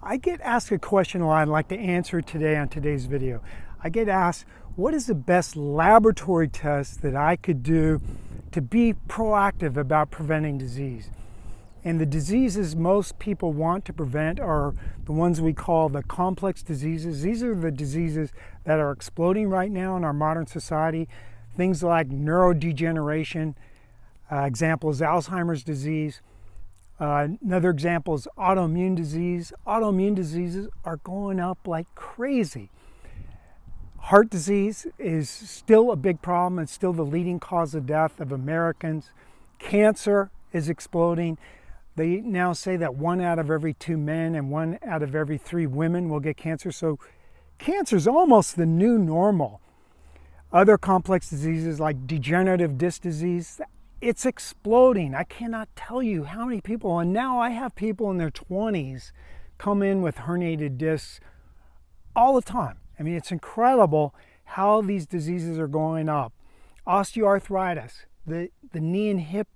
I get asked a question a lot I'd like to answer today on today's video. I get asked, what is the best laboratory test that I could do to be proactive about preventing disease? And the diseases most people want to prevent are the ones we call the complex diseases. These are the diseases that are exploding right now in our modern society. Things like neurodegeneration, example is Alzheimer's disease. Another example is autoimmune disease. Autoimmune diseases are going up like crazy. Heart disease is still a big problem. It's still the leading cause of death of Americans. Cancer is exploding. They now say that 1 out of every 2 men and 1 out of every 3 women will get cancer. So cancer is almost the new normal. Other complex diseases like degenerative disc disease, it's exploding. I cannot tell you how many people, and now I have people in their 20s come in with herniated discs all the time. I mean, it's incredible how these diseases are going up. Osteoarthritis, the knee and hip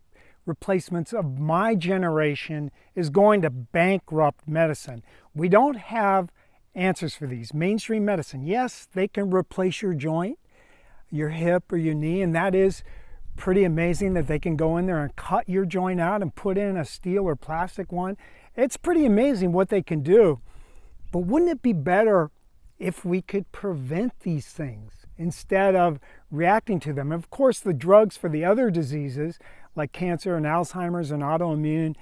replacements of my generation is going to bankrupt medicine. We don't have answers for these. Mainstream medicine, yes, they can replace your joint, your hip or your knee, and that is pretty amazing that they can go in there and cut your joint out and put in a steel or plastic one. It's pretty amazing what they can do. But wouldn't it be better if we could prevent these things instead of reacting to them? Of course, the drugs for the other diseases like cancer and Alzheimer's and autoimmune,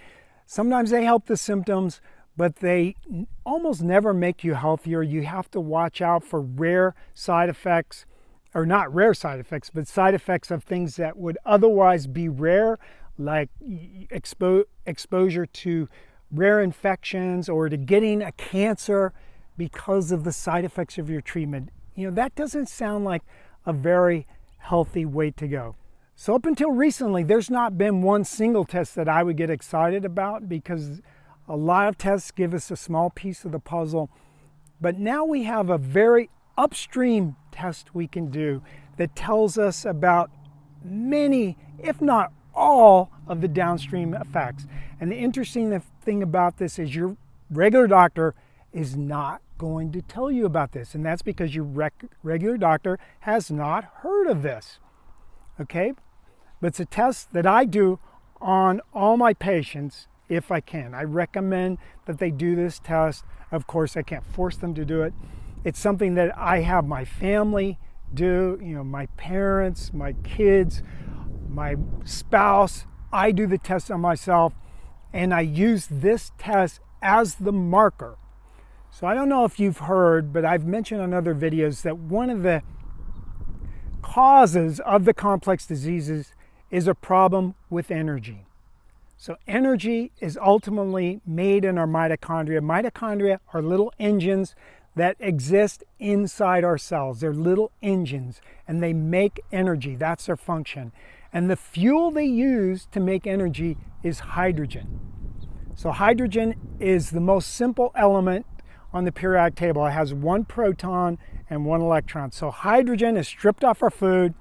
sometimes they help the symptoms, but they almost never make you healthier. You have to watch out for rare side effects, or not rare side effects, but side effects of things that would otherwise be rare, like exposure to rare infections or to getting a cancer because of the side effects of your treatment. You know, that doesn't sound like a very healthy way to go. So up until recently, there's not been one single test that I would get excited about because a lot of tests give us a small piece of the puzzle. But now we have a very upstream test we can do that tells us about many, if not all, of the downstream effects. And the interesting thing about this is your regular doctor is not going to tell you about this. And that's because your regular doctor has not heard of this. Okay? But it's a test that I do on all my patients if I can. I recommend that they do this test. Of course, I can't force them to do it. It's something that I have my family do, you know, my parents, my kids, my spouse. I do the test on myself, and I use this test as the marker. So I don't know if you've heard, but I've mentioned on other videos that one of the causes of the complex diseases is a problem with energy. So energy is ultimately made in our mitochondria. Mitochondria are little engines that exist inside our cells. They're little engines and they make energy. That's their function. And the fuel they use to make energy is hydrogen. So hydrogen is the most simple element on the periodic table. It has 1 proton and 1 electron. So hydrogen is stripped off our food,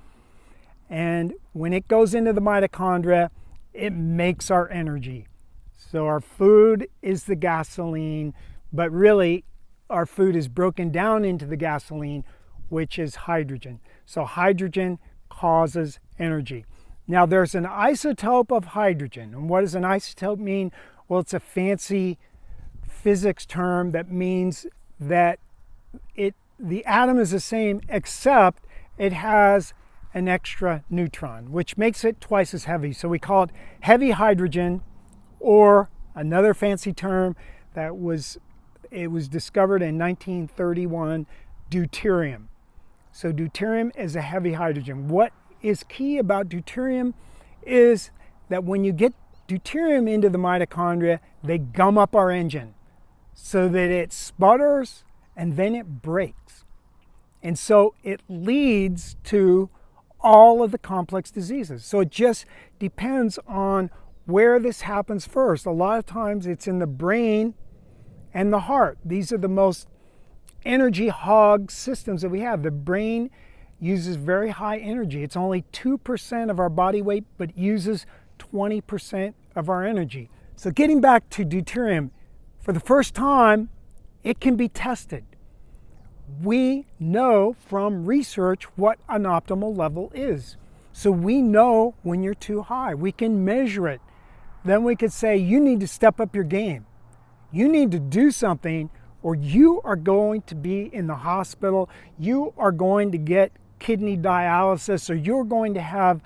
and when it goes into the mitochondria, it makes our energy. So our food is the gasoline, but really our food is broken down into the gasoline, which is hydrogen. So hydrogen causes energy. Now there's an isotope of hydrogen. And what does an isotope mean? Well, it's a fancy physics term that means that the atom is the same except it has an extra neutron, which makes it twice as heavy. So we call it heavy hydrogen, or another fancy term that was discovered in 1931, deuterium. So deuterium is a heavy hydrogen. What is key about deuterium is that when you get deuterium into the mitochondria, they gum up our engine so that it sputters and then it breaks. And so it leads to all of the complex diseases. So it just depends on where this happens first. A lot of times it's in the brain and the heart. These are the most energy hog systems that we have. The brain uses very high energy. It's only 2% of our body weight, but uses 20% of our energy. So getting back to deuterium, for the first time It can be tested. We know from research what an optimal level is. So we know when you're too high. We can measure it. Then we could say, you need to step up your game. You need to do something, or you are going to be in the hospital. You are going to get kidney dialysis, or you're going to have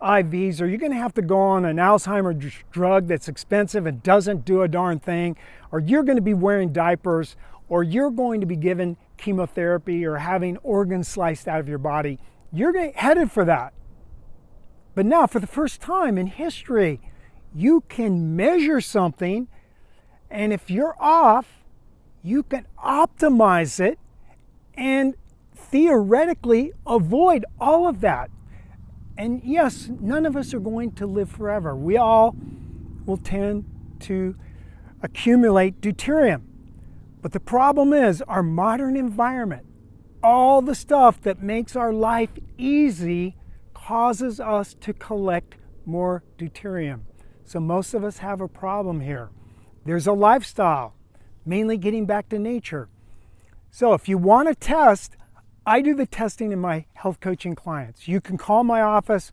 IVs, or you're going to have to go on an Alzheimer's drug that's expensive and doesn't do a darn thing, or you're going to be wearing diapers, or you're going to be given chemotherapy or having organs sliced out of your body. You're headed for that. But now, for the first time in history, you can measure something, and if you're off, you can optimize it and theoretically avoid all of that. And yes, none of us are going to live forever. We all will tend to accumulate deuterium. But the problem is our modern environment, all the stuff that makes our life easy, causes us to collect more deuterium. So most of us have a problem here. There's a lifestyle, mainly getting back to nature. So if you want to test, I do the testing in my health coaching clients. You can call my office,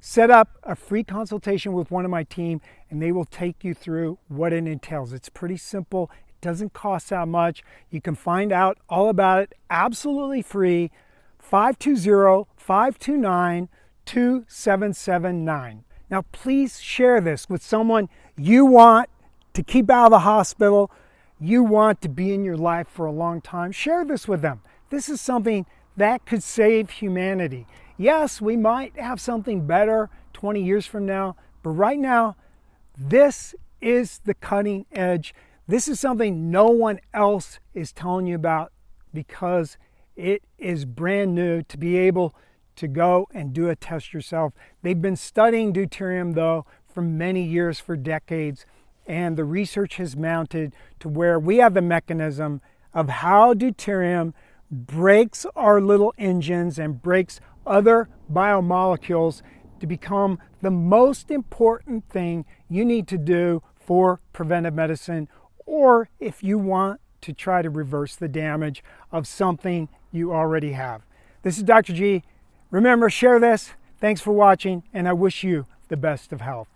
set up a free consultation with one of my team, and they will take you through what it entails. It's pretty simple. It doesn't cost that much. You can find out all about it absolutely free. 520-529-2779. Now please share this with someone you want to keep out of the hospital. You want to be in your life for a long time. Share this with them. This is something that could save humanity. Yes, we might have something better 20 years from now, but right now, this is the cutting edge. This is something no one else is telling you about because it is brand new to be able to go and do a test yourself. They've been studying deuterium, though, for many years, for decades, and the research has mounted to where we have the mechanism of how deuterium breaks our little engines and breaks other biomolecules to become the most important thing you need to do for preventive medicine, or if you want to try to reverse the damage of something you already have. This is Dr. G. Remember, share this. Thanks for watching, and I wish you the best of health.